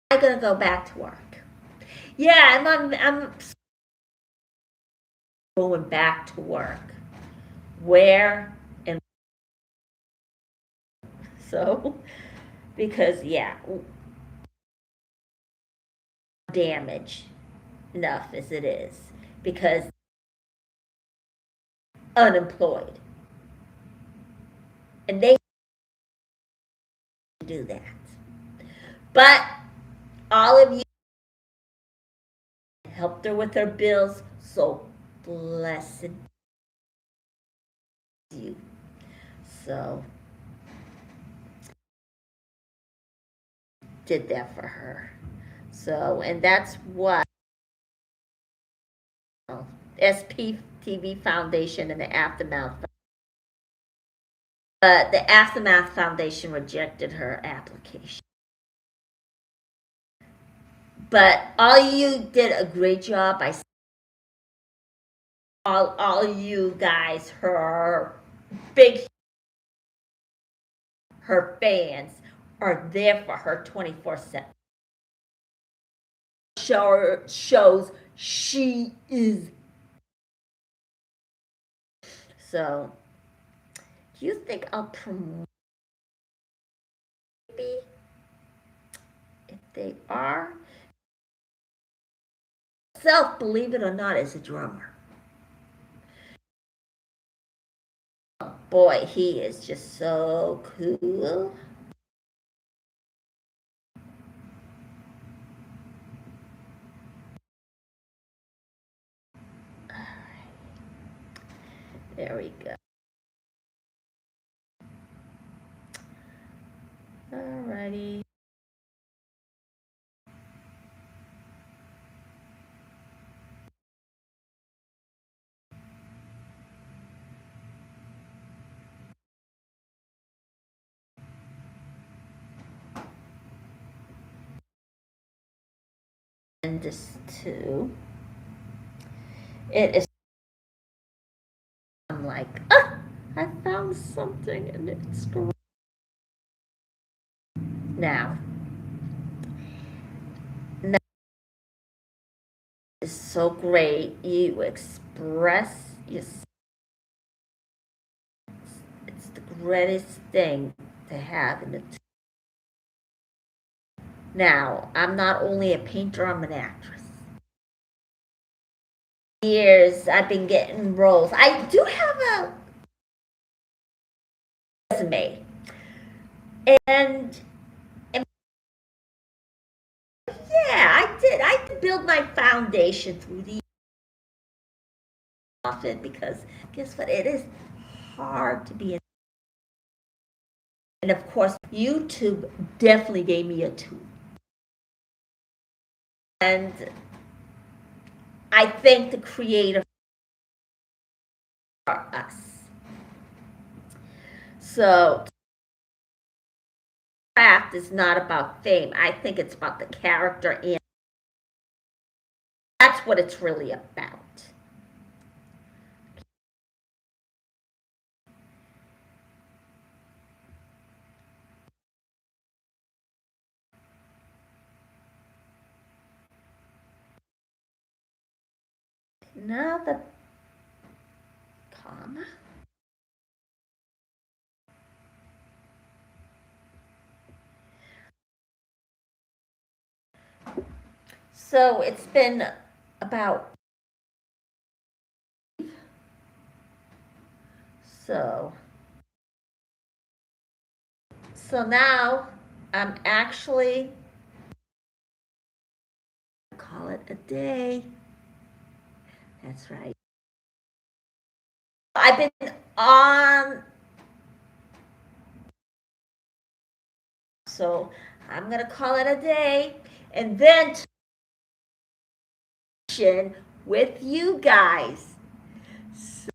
I'm gonna go back to work. Yeah, I'm going back to work. Where and so because yeah, damage enough as it is because unemployed, and they do that. But all of you helped her with her bills, so blessed you. So did that for her. So, and that's what SPTV Foundation and the Aftermath. The Aftermath Foundation rejected her application. But all you did a great job. All you guys, her fans are there for her 24/7. Shows she is. So, do you think I'll promote? Maybe if they are. Self, believe it or not, is a drummer. Boy, he is just so cool. All right. There we go. Alrighty. And this too. It is. I'm like, I found something and it's great. Now it's so great. You express yourself. It's the greatest thing to have in the. Now, I'm not only a painter, I'm an actress. Years I've been getting roles. I do have a resume. And yeah, I did. I did build my foundation through the often because guess what? It is hard to be in. And of course, YouTube definitely gave me a tool. And I thank the creator for us. So craft is not about fame. I think it's about the character and that's what it's really about. Now the comma. So it's been about So now I'm actually call it a day. That's right. I've been on, so I'm gonna call it a day, and then with you guys. So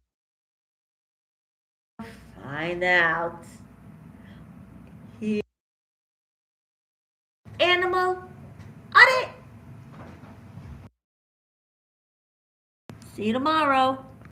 find out. Here. Animal audit. See you tomorrow.